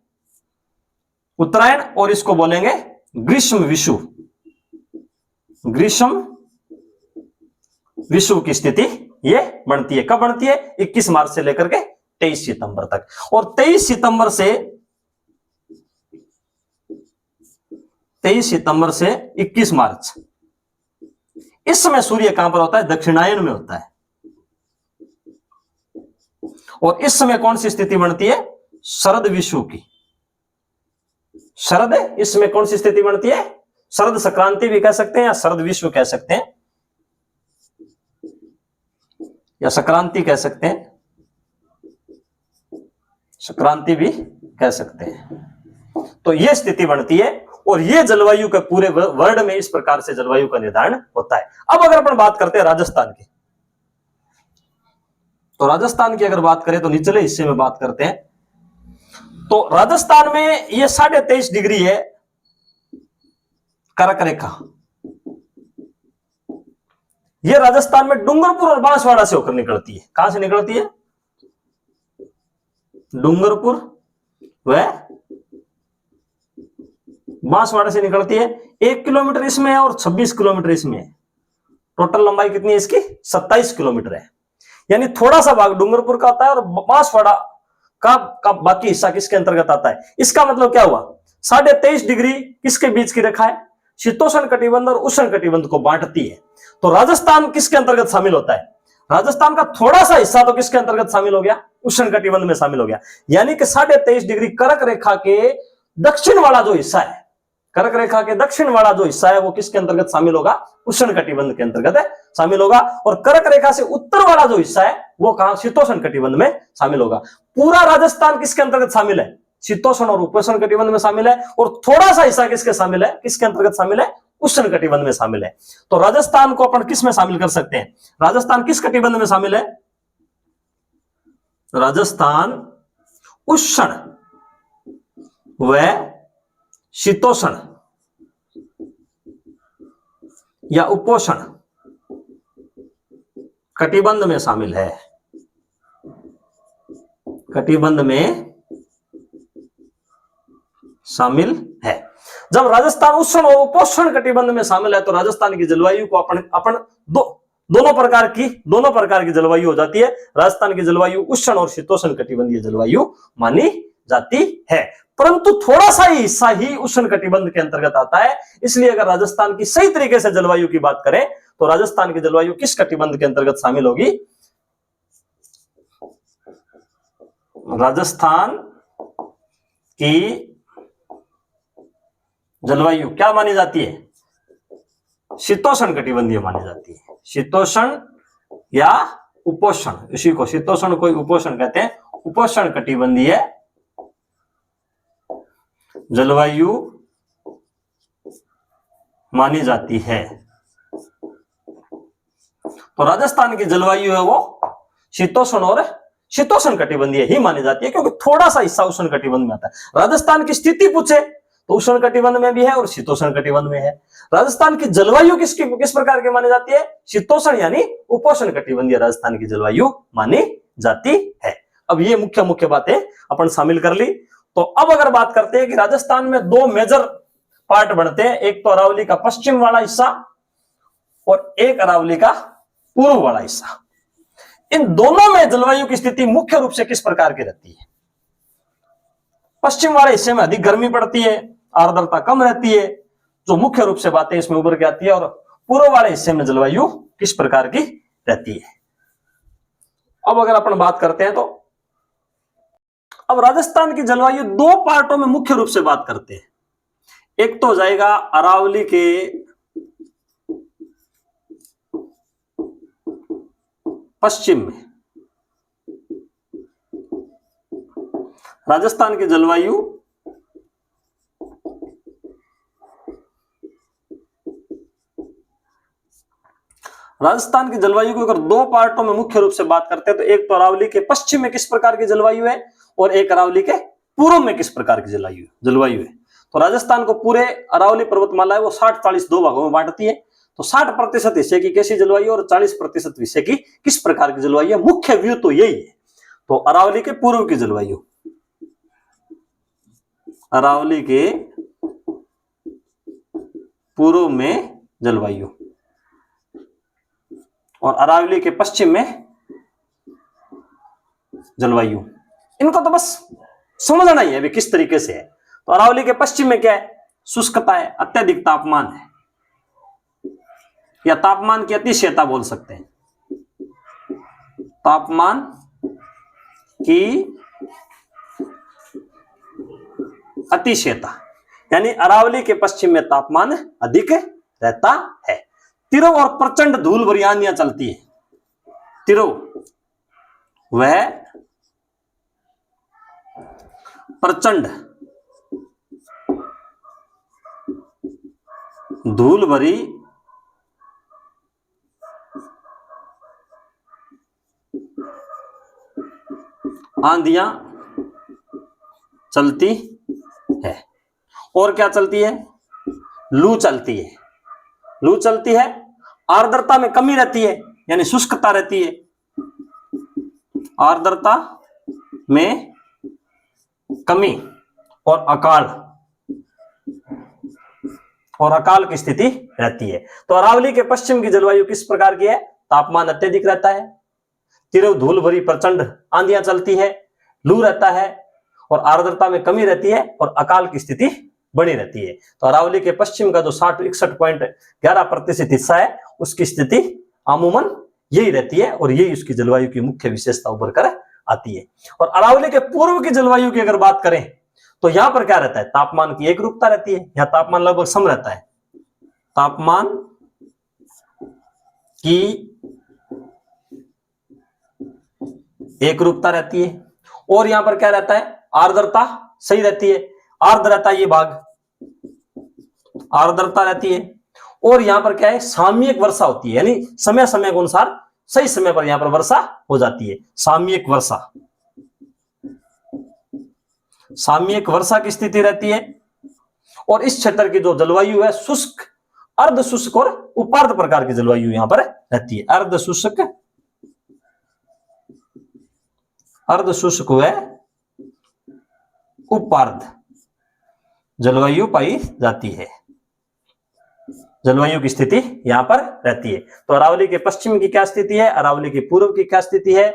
उत्तरायण। और इसको बोलेंगे ग्रीष्म विषुव। ग्रीष्म विषुव की स्थिति ये बनती है। कब बनती है? 21 मार्च से लेकर के 23 सितंबर तक। और 23 सितंबर से 21 मार्च, इस समय सूर्य कहां पर होता है? दक्षिणायन में होता है। और इस समय कौन सी स्थिति बनती है? शरद विषुव की। शरद, इसमें कौन सी स्थिति बनती है? शरद संक्रांति भी कह सकते हैं या शरद विषुव कह सकते हैं या संक्रांति कह सकते हैं, संक्रांति भी कह सकते हैं। तो यह स्थिति बनती है और यह जलवायु के पूरे वर्ल्ड में इस प्रकार से जलवायु का निर्धारण होता है। अब अगर अपन बात करते हैं राजस्थान की, तो राजस्थान की अगर बात करें तो निचले हिस्से में बात करते हैं, तो राजस्थान में यह 23.5 डिग्री है कर्क रेखा। यह राजस्थान में डूंगरपुर और बांसवाड़ा से होकर निकलती है। कहां से निकलती है? डूंगरपुर व बांसवाड़ा से निकलती है। 1 किलोमीटर इसमें है और 26 किलोमीटर इसमें है। टोटल लंबाई कितनी है इसकी? 27 किलोमीटर है। यानी थोड़ा सा भाग डूंगरपुर का आता है और बांसवाड़ा का बाकी हिस्सा किसके अंतर्गत आता है? इसका मतलब क्या हुआ? 23.5 डिग्री किसके बीच की रेखा है? शीतोष्ण कटिबंध और उष्ण कटिबंध को बांटती है। तो राजस्थान किसके अंतर्गत शामिल होता है? राजस्थान का थोड़ा सा हिस्सा तो किसके अंतर्गत शामिल हो गया? उष्ण कटिबंध में शामिल हो गया। यानी कि 23.5 डिग्री कर्क रेखा के दक्षिण वाला जो हिस्सा है, कर्क रेखा के दक्षिण वाला जो हिस्सा है वो किसके अंतर्गत शामिल होगा? उष्ण कटिबंध के अंतर्गत शामिल होगा। और कर्क रेखा से उत्तर वाला जो हिस्सा है वो कहां? शीतोष्ण कटिबंध में शामिल होगा। पूरा राजस्थान किसके अंतर्गत शामिल है? शीतोष्ण और उपोष्ण कटिबंध में शामिल है। और थोड़ा सा हिस्सा किसके शामिल है? किसके अंतर्गत शामिल है? उष्ण कटिबंध में शामिल है। तो राजस्थान को अपन किस में शामिल कर सकते हैं? राजस्थान किस कटिबंध में शामिल है? राजस्थान उष्ण व शीतोष्ण या उपोष्ण कटिबंध में शामिल है। कटिबंध में शामिल है। जब राजस्थान उष्ण और उपोष्ण कटिबंध में शामिल है तो राजस्थान की जलवायु को अपन दोनों प्रकार की जलवायु हो जाती है। राजस्थान की जलवायु उष्ण और शीतोष्ण कटिबंधीय जलवायु मानी जाती है। परंतु थोड़ा सा ही हिस्सा ही उष्ण कटिबंध के अंतर्गत आता है। इसलिए अगर राजस्थान की सही तरीके से जलवायु की बात करें तो राजस्थान की जलवायु किस कटिबंध के अंतर्गत शामिल होगी? राजस्थान की जलवायु क्या मानी जाती है? शीतोष्ण कटिबंधीय मानी जाती है। शीतोष्ण या उपोष्ण, इसी को शीतोष्ण कोई उपोष्ण कहते हैं। उपोष्ण कटिबंधीय जलवायु मानी जाती है। तो राजस्थान की जलवायु है वो शीतोष्ण और शीतोष्ण कटिबंधीय ही मानी जाती है, क्योंकि थोड़ा सा हिस्सा उष्ण कटिबंध में आता है। राजस्थान की स्थिति पूछे तो उष्ण कटिबंध में भी है और शीतोष्ण कटिबंध में है। राजस्थान की जलवायु किस प्रकार की मानी जाती है? शीतोष्ण यानी उपोष्ण कटिबंधीय राजस्थान की जलवायु मानी जाती है। अब ये मुख्य मुख्य बातें अपन शामिल कर ली। तो अब अगर बात करते हैं कि राजस्थान में दो मेजर पार्ट बनते हैं, एक तो अरावली का पश्चिम वाला हिस्सा और एक अरावली का पूर्व वाला हिस्सा। इन दोनों में जलवायु की स्थिति मुख्य रूप से किस प्रकार की रहती है? पश्चिम वाले हिस्से में अधिक गर्मी पड़ती है, आर्द्रता कम रहती है, जो मुख्य रूप से बातें इसमें उभर के आती है। और पूर्व वाले हिस्से में जलवायु किस प्रकार की रहती है? अब अगर अपन बात करते हैं तो अब राजस्थान की जलवायु दो पार्टों में मुख्य रूप से बात करते हैं। एक तो जाएगा अरावली के पश्चिम में। राजस्थान की जलवायु को अगर दो पार्टों में मुख्य रूप से बात करते हैं तो एक तो अरावली के पश्चिम में किस प्रकार की जलवायु है और एक अरावली के पूर्व में किस प्रकार की जलवायु है। तो राजस्थान को पूरे अरावली पर्वतमाला है वो 60-40 दो भागों में बांटती है। तो 60% हिस्से की कैसी जलवायु और 40% हिस्से की किस प्रकार की जलवायु है, मुख्य व्यू तो यही है। तो अरावली के पूर्व की जलवायु, अरावली के पूर्व में जलवायु और अरावली के पश्चिम में जलवायु, इनको तो बस समझना ही है अभी किस तरीके से है। तो अरावली के पश्चिम में क्या है? शुष्कता है, अत्यधिक तापमान है, या तापमान की अतिशयता बोल सकते हैं। तापमान की अतिशयता यानी अरावली के पश्चिम में तापमान अधिक रहता है। तिरव और प्रचंड धूल भरी आंधियां चलती है। तिरव वह प्रचंड धूल भरी आंधियां चलती है। और क्या चलती है? लू चलती है। लू चलती है, आर्द्रता में कमी रहती है यानी शुष्कता रहती है। आर्द्रता में कमी और अकाल की स्थिति रहती है। तो अरावली के पश्चिम की जलवायु किस प्रकार की है? तापमान अत्यधिक रहता है, तिरव धूल भरी प्रचंड आंधियां चलती है, लू रहता है और आर्द्रता में कमी रहती है और अकाल की स्थिति बनी रहती है। तो अरावली के पश्चिम का जो 61.11% हिस्सा है उसकी स्थिति अमूमन यही रहती है और यही उसकी जलवायु की मुख्य विशेषता उभर कर आती है। और अरावली के पूर्व की जलवायु की अगर बात करें तो यहां पर क्या रहता है? तापमान की एक रूपता रहती है, यहां तापमान लगभग सम रहता है। तापमान की एक रूपता रहती है और यहां पर क्या रहता है? आर्द्रता सही रहती है, आर्द्र रहता है, ये भाग आर्द्रता रहती है। और यहां पर क्या है? सामयिक वर्षा होती है यानी समय समय के अनुसार सही समय पर यहां पर वर्षा हो जाती है। सामयिक वर्षा की स्थिति रहती है। और इस क्षेत्र की जो जलवायु है शुष्क, अर्ध शुष्क और उपार्ध प्रकार की जलवायु यहां पर रहती है। अर्ध शुष्क व उपार्ध जलवायु पाई जाती है। जलवायु की स्थिति यहां पर रहती है। तो अरावली के पश्चिम की क्या स्थिति है, अरावली के पूर्व की क्या स्थिति है,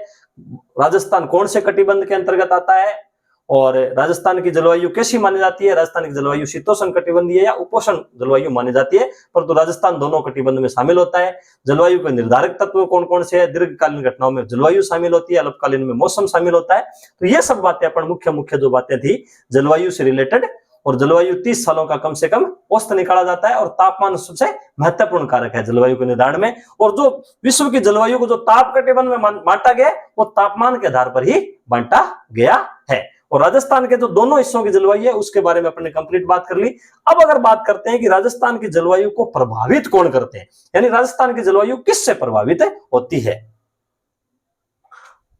राजस्थान कौन से कटिबंध के अंतर्गत आता है और राजस्थान की जलवायु कैसी मानी जाती है? राजस्थान की जलवायु शीतोष्ण कटिबंधीय या उपोष्ण जलवायु मानी जाती है, परंतु राजस्थान दोनों कटिबंध में शामिल होता है। जलवायु के निर्धारक तत्व कौन कौन से है? दीर्घकालीन घटनाओं में जलवायु शामिल होती है, अल्पकालीन में मौसम शामिल होता है। तो ये सब बातें अपन मुख्य जो बातें थी जलवायु से रिलेटेड। और जलवायु 30 सालों का कम से कम औसत निकाला जाता है और तापमान सबसे महत्वपूर्ण कारक है जलवायु के निर्धारण में। और जो विश्व की जलवायु को जो ताप कटिबंध में बांटा गया वो तापमान के आधार पर ही बांटा गया है। और राजस्थान के जो दोनों हिस्सों की जलवायु है उसके बारे में अपने कंप्लीट बात कर ली। अब अगर बात करते हैं कि राजस्थान की जलवायु को प्रभावित कौन करते हैं, यानी राजस्थान की जलवायु किससे प्रभावित होती है,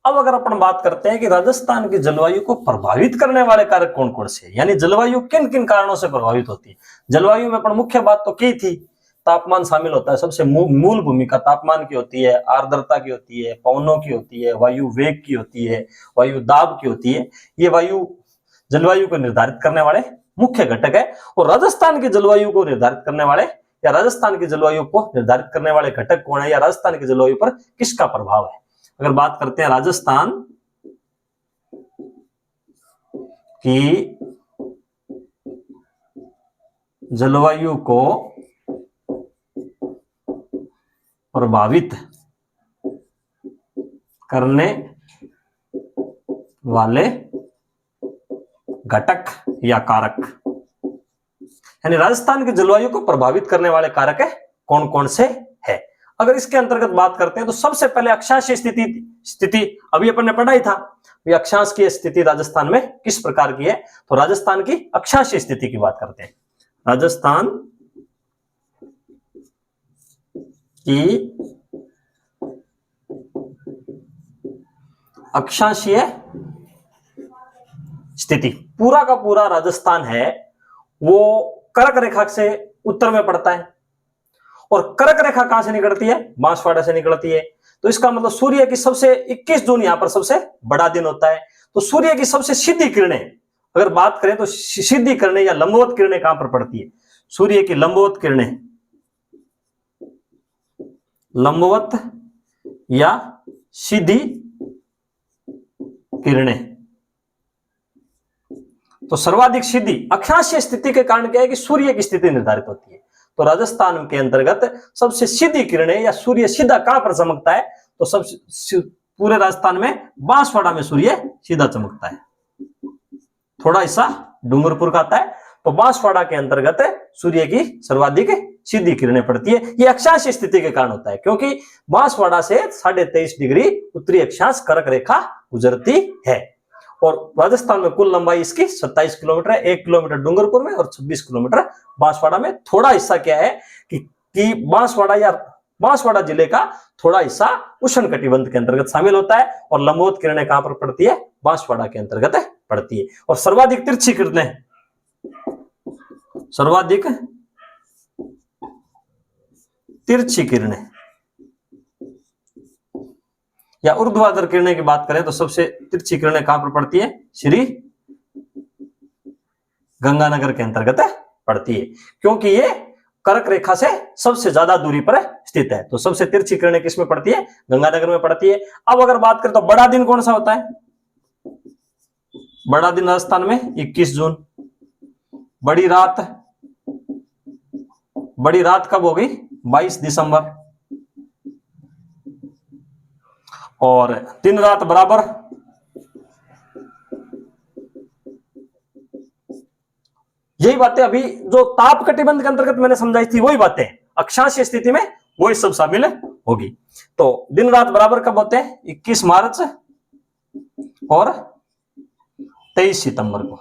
अब अगर अपन बात करते हैं कि राजस्थान की जलवायु को प्रभावित करने वाले कारक कौन कौन से, यानी जलवायु किन किन कारणों से प्रभावित होती है। जलवायु में अपन मुख्य बात तो की थी, तापमान शामिल होता है, सबसे मूल भूमिका तापमान की होती है, आर्द्रता की होती है, पवनों की होती है, वायु वेग की होती है, वायु दाब की होती है। ये वायु जलवायु को निर्धारित करने वाले मुख्य घटक है। और राजस्थान की जलवायु को निर्धारित करने वाले या राजस्थान की जलवायु को निर्धारित करने वाले घटक कौन है, या राजस्थान की जलवायु पर किसका प्रभाव है। अगर बात करते हैं राजस्थान की जलवायु को प्रभावित करने वाले घटक या कारक, यानी राजस्थान की जलवायु को प्रभावित करने वाले कारक है कौन कौन से है। अगर इसके अंतर्गत बात करते हैं तो सबसे पहले अक्षांशीय स्थिति अभी अपन ने पढ़ा ही था, अक्षांश की स्थिति राजस्थान में किस प्रकार की है। तो राजस्थान की अक्षांशीय स्थिति की बात करते हैं। राजस्थान की अक्षांशीय स्थिति, पूरा का पूरा राजस्थान है वो कर्क रेखा से उत्तर में पड़ता है, और कर्क रेखा कहां से निकलती है, बांसवाड़ा से निकलती है। तो इसका मतलब सूर्य की सबसे 21 जून यहां पर सबसे बड़ा दिन होता है। तो सूर्य की सबसे सीधी किरणें अगर बात करें तो सीधी किरणें या लंबवत किरणें कहां पर पड़ती है, सूर्य की लंबवत किरणें, लंबवत या सीधी किरणें। तो सर्वाधिक सीधी अक्षांशीय स्थिति के कारण क्या है कि सूर्य की स्थिति निर्धारित होती है। तो राजस्थान के अंतर्गत सबसे सीधी किरणें या सूर्य सीधा कहां पर चमकता है, तो सबसे पूरे राजस्थान में बांसवाड़ा में सूर्य सीधा चमकता है। थोड़ा हिस्सा डूंगरपुर का आता है, तो बांसवाड़ा के अंतर्गत सूर्य की सर्वाधिक सीधी किरणें पड़ती है। ये अक्षांशीय स्थिति के कारण होता है, क्योंकि बांसवाड़ा से 23.5 डिग्री उत्तरी अक्षांश कर्क रेखा गुजरती है। और राजस्थान में कुल लंबाई इसकी 27 किलोमीटर है, 1 किलोमीटर डूंगरपुर में और 26 किलोमीटर बांसवाड़ा में। थोड़ा हिस्सा क्या है कि बांसवाड़ा या बांसवाड़ा जिले का थोड़ा हिस्सा उष्णकटिबंध के अंतर्गत शामिल होता है, और लंबवत किरणें कहां पर पड़ती है, बांसवाड़ा के अंतर्गत पड़ती है। और सर्वाधिक तिरछी किरणें, सर्वाधिक तिरछी किरणें या ऊर्ध्वाधर किरणें की बात करें तो सबसे तिरछी किरणें कहां पर पड़ती है, श्री गंगानगर के अंतर्गत पड़ती है, क्योंकि ये कर्क रेखा से सबसे ज्यादा दूरी पर स्थित है। तो सबसे तिरछी किरणें किसमें पड़ती है, गंगानगर में पड़ती है। अब अगर बात करें तो बड़ा दिन कौन सा होता है, बड़ा दिन राजस्थान में 21 जून। बड़ी रात कब होगी, 22 दिसंबर। और दिन रात बराबर, यही बातें अभी जो ताप कटिबंध के अंतर्गत मैंने समझाई थी वही बातें अक्षांशीय स्थिति में वही सब शामिल होगी। तो दिन रात बराबर कब होते हैं, 21 मार्च और 23 सितंबर को।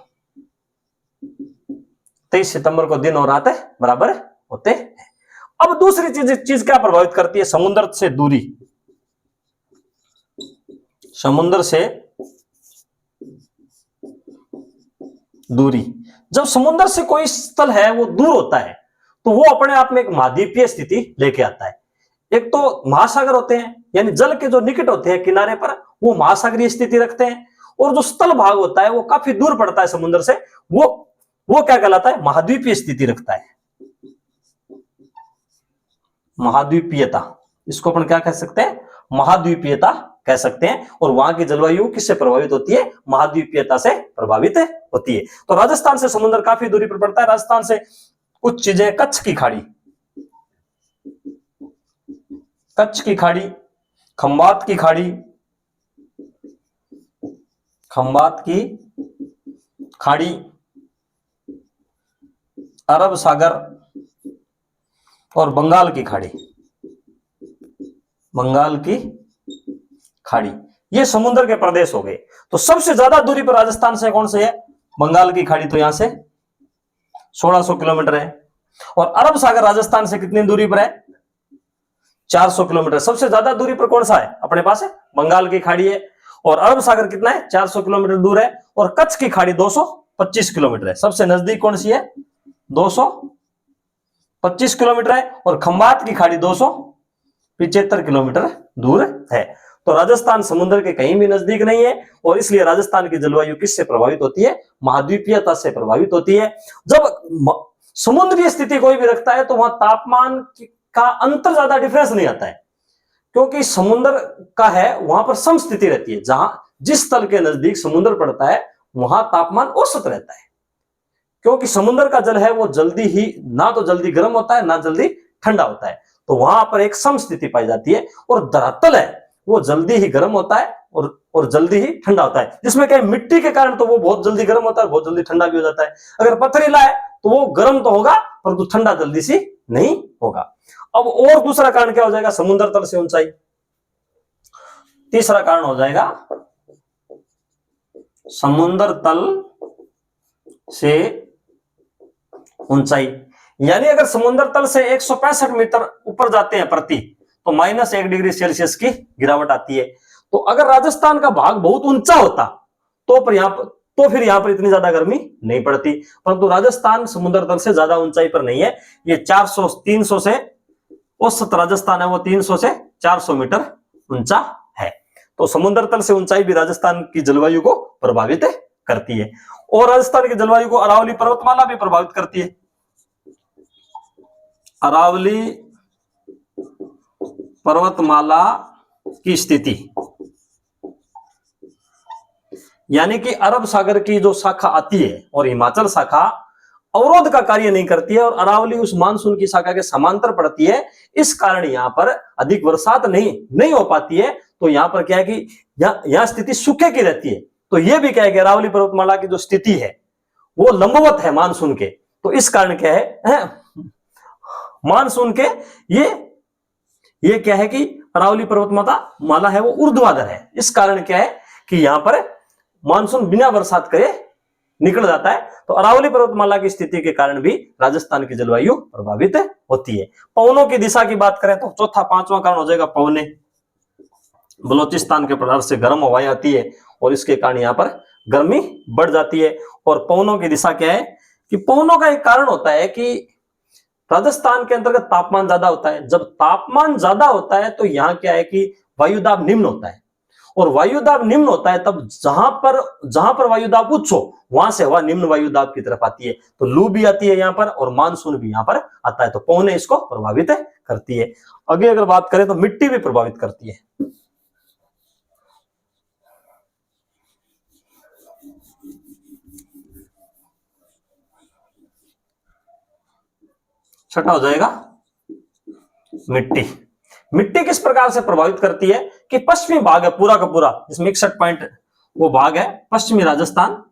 23 सितंबर को दिन और रात बराबर होते हैं। अब दूसरी चीज क्या प्रभावित करती है, समुद्र से दूरी। समुद्र से दूरी, जब समुद्र से कोई स्थल है वो दूर होता है तो वो अपने आप में एक महाद्वीपीय स्थिति लेके आता है। एक तो महासागर होते हैं, यानी जल के जो निकट होते हैं किनारे पर वो महासागरीय स्थिति रखते हैं, और जो स्थल भाग होता है वो काफी दूर पड़ता है समुद्र से, वो क्या कहलाता है, महाद्वीपीय स्थिति रखता है। महाद्वीपीयता, इसको अपन क्या कह सकते हैं, महाद्वीपीयता कह सकते हैं। और वहां की जलवायु किससे प्रभावित होती है, महाद्वीपीयता से प्रभावित होती है। तो राजस्थान से समुद्र काफी दूरी पर पड़ता है। राजस्थान से कुछ चीजें, कच्छ की खाड़ी, खंबात की खाड़ी, अरब सागर और बंगाल की खाड़ी, ये समुद्र के प्रदेश हो गए। तो सबसे ज्यादा दूरी पर राजस्थान से कौन से है, बंगाल की खाड़ी, तो यहां से 1600 किलोमीटर है। और अरब सागर राजस्थान से कितनी दूरी पर है, 400 किलोमीटर। सबसे ज्यादा दूरी पर कौन सा है अपने पास है, बंगाल की खाड़ी है। और अरब सागर कितना है, 400 किलोमीटर दूर है। और कच्छ की खाड़ी 225 किलोमीटर है। सबसे नजदीक कौन सी है, 225 किलोमीटर है। और खंबात की खाड़ी 275 किलोमीटर दूर है। तो राजस्थान समुद्र के कहीं भी नजदीक नहीं है, और इसलिए राजस्थान की जलवायु किससे प्रभावित होती है, महाद्वीपीयता से प्रभावित होती है। जब समुद्रीय स्थिति कोई भी रखता है तो वहां तापमान का अंतर ज्यादा डिफरेंस नहीं आता है, क्योंकि समुद्र का है वहां पर समस्थिति रहती है। जहां जिस तल के नजदीक समुद्र पड़ता है वहां तापमान औसत रहता है, क्योंकि समुद्र का जल है वो जल्दी ही, ना तो जल्दी गर्म होता है ना जल्दी ठंडा होता है, तो वहां पर एक समस्थिति पाई जाती है। और धरातल है वो जल्दी ही गर्म होता है और जल्दी ही ठंडा होता है, जिसमें क्या मिट्टी के कारण तो वो बहुत जल्दी गर्म होता है, बहुत जल्दी ठंडा भी हो जाता है। अगर पथरीला है तो वो गर्म तो होगा परंतु ठंडा जल्दी से नहीं होगा। अब और दूसरा कारण क्या हो जाएगा, समुद्र तल से ऊंचाई। तीसरा कारण हो जाएगा समुद्र तल से ऊंचाई। यानी अगर समुद्र तल से 165 मीटर ऊपर जाते हैं प्रति, तो -1 डिग्री सेल्सियस की गिरावट आती है। तो अगर राजस्थान का भाग बहुत ऊंचा होता तो फिर यहां पर इतनी ज्यादा गर्मी नहीं पड़ती, परंतु राजस्थान समुद्र तल से ज्यादा ऊंचाई पर नहीं है। ये 300 से औसत राजस्थान है वो 300 से 400 मीटर ऊंचा है। तो समुद्र तल से ऊंचाई भी राजस्थान की जलवायु को प्रभावित करती है। और राजस्थान की जलवायु को अरावली पर्वतमाला भी प्रभावित करती है। अरावली पर्वतमाला की स्थिति, यानी कि अरब सागर की जो शाखा आती है और हिमाचल शाखा अवरोध का कार्य नहीं करती है, और अरावली उस मानसून की शाखा के समांतर पड़ती है। इस कारण यहां पर अधिक बरसात नहीं हो पाती है। तो यहां पर क्या है कि यहां स्थिति सूखे की रहती है। तो यह भी क्या है कि अरावली पर्वतमाला की जो स्थिति है वो लंबवत है मानसून के। तो इस कारण क्या है मानसून के ये क्या है कि अरावली पर्वतमाला है वो ऊर्ध्वाधर है। इस कारण क्या है कि यहां पर मानसून बिना बरसात करे निकल जाता है। तो अरावली पर्वतमाला की स्थिति के कारण भी राजस्थान की जलवायु प्रभावित होती है। पवनों की दिशा की बात करें तो चौथा पांचवा कारण हो जाएगा पवने। बलोचिस्तान के प्रदेश से गर्म हवाएं आती है और इसके कारण यहाँ पर गर्मी बढ़ जाती है। और पवनों की दिशा क्या है कि पवनों का एक कारण होता है कि राजस्थान के अंतर्गत तापमान ज्यादा होता है। जब तापमान ज्यादा होता है तो यहाँ क्या है कि वायुदाब निम्न होता है, और वायुदाब निम्न होता है तब जहां पर वायुदाब उच्च हो वहां से हवा निम्न वायुदाब की तरफ आती है, तो लू भी आती है यहाँ पर और मानसून भी यहाँ पर आता है। तो पवनें इसको प्रभावित करती है। आगे अगर बात करें तो मिट्टी भी प्रभावित करती है। छठा हो जाएगा मिट्टी किस प्रकार से प्रभावित करती है कि पश्चिमी भाग है पूरा का पूरा, जिसमें 61 पॉइंट वो भाग है पश्चिमी राजस्थान,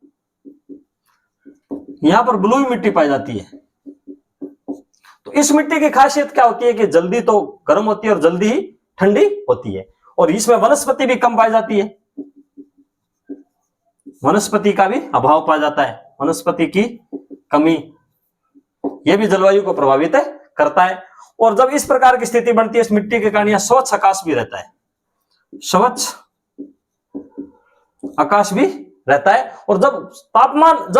यहां पर बलुई मिट्टी पाई जाती है। तो इस मिट्टी की खासियत क्या होती है कि जल्दी तो गर्म होती है और जल्दी ही ठंडी होती है, और इसमें वनस्पति भी कम पाई जाती है। वनस्पति का भी अभाव पाया जाता है, वनस्पति की कमी, यह भी जलवायु को प्रभावित करता है। और जब इस प्रकार की स्थिति बनती है इस मिट्टी के कारण यहां स्वच्छ आकाश भी रहता है, स्वच्छ आकाश भी रहता है। और जब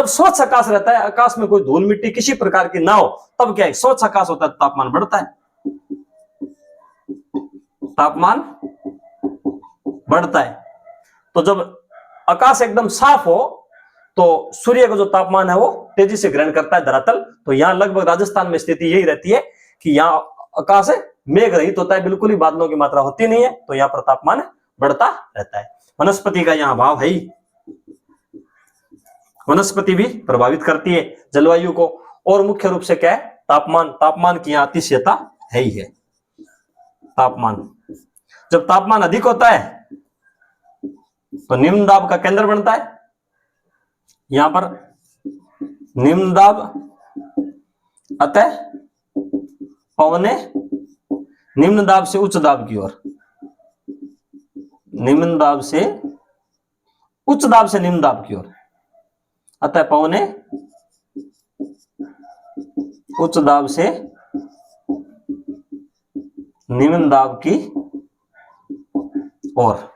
स्वच्छ आकाश रहता है, आकाश में कोई धूल मिट्टी किसी प्रकार की ना हो, तब क्या है स्वच्छ आकाश होता है, तापमान बढ़ता है, तापमान बढ़ता है। तो जब आकाश एकदम साफ हो तो सूर्य का जो तापमान है वो तेजी से ग्रहण करता है धरातल। तो यहां लगभग राजस्थान में स्थिति यही रहती है कि यहाँ आकाश मेघ रहित होता है, बिल्कुल ही बादलों की मात्रा होती नहीं है, तो यहाँ पर तापमान बढ़ता रहता है। वनस्पति का यहाँ अभाव है ही, वनस्पति भी प्रभावित करती है जलवायु को। और मुख्य रूप से क्या है तापमान की यहाँ अतिशयता है ही है। तापमान, जब तापमान अधिक होता है तो निम्न दाब का केंद्र बनता है, यहां पर निम्न दाब, अतः पवने निम्न दाब से उच्च दाब की ओर, निम्न दाब से उच्च दाब से निम्न दाब की ओर, अतः पवने उच्च दाब से निम्न दाब की ओर।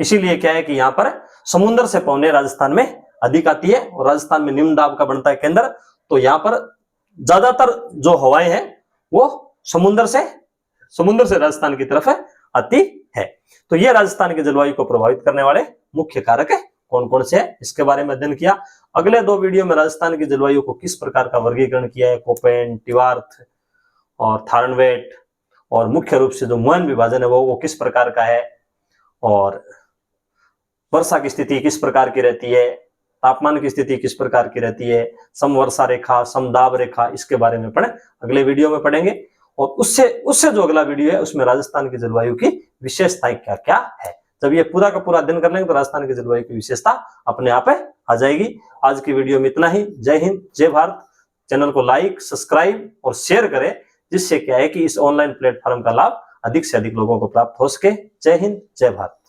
इसीलिए क्या है कि यहाँ पर समुद्र से पवनें राजस्थान में अधिक आती है और राजस्थान में निम्न दाब का बनता है केंद्र, तो यहाँ पर ज्यादातर जो हवाएं हैं वो समुद्र से राजस्थान की तरफ आती है। तो ये राजस्थान की जलवायु को प्रभावित करने वाले मुख्य कारक है कौन कौन से है, इसके बारे में अध्ययन किया। अगले 2 वीडियो में राजस्थान की जलवायु को किस प्रकार का वर्गीकरण किया है, कोपेन, टिवार्थ और थार्नवेट, और मुख्य रूप से जो मोहन विभाजन है वो किस प्रकार का है, और वर्षा की स्थिति किस प्रकार की रहती है, तापमान की स्थिति किस प्रकार की रहती है, समवर्षा रेखा, समदाब रेखा, इसके बारे में पढ़े अगले वीडियो में पढ़ेंगे। और उससे जो अगला वीडियो है उसमें राजस्थान की जलवायु की विशेषताएं क्या क्या है। जब ये पूरा का पूरा अध्ययन कर लेंगे तो राजस्थान की जलवायु की विशेषता अपने आप आ जाएगी। आज की वीडियो में इतना ही। जय हिंद, जय भारत। चैनल को लाइक, सब्सक्राइब और शेयर करें, जिससे क्या है कि इस ऑनलाइन प्लेटफॉर्म का लाभ अधिक से अधिक लोगों को प्राप्त हो सके। जय हिंद, जय भारत।